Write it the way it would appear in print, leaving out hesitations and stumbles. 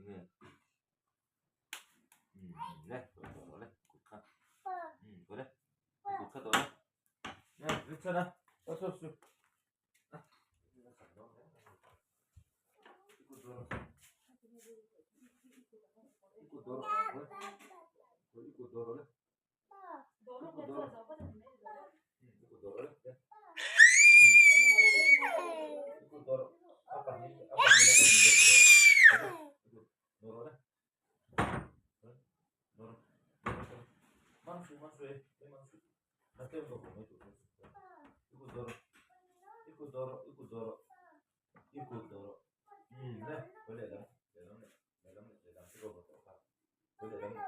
Nih. Nih, boleh. Ikutkan. Boleh. Ikutkan boleh. Nih, di sana. Masuk. Ikut dorong. Ikut dorong. Ikut dorong. Ikut dorong. Ikut dorong. Ikut dorong. Apa ini? Apa ini? Ikut dorong. Dorong. Masuk ya. Masuk. Nanti untuk itu. Ikut dorong. Ikut dorong. Ikut dorong. Ikut dorong. Nah, boleh dah. Dalam. Dalam. Boleh dah.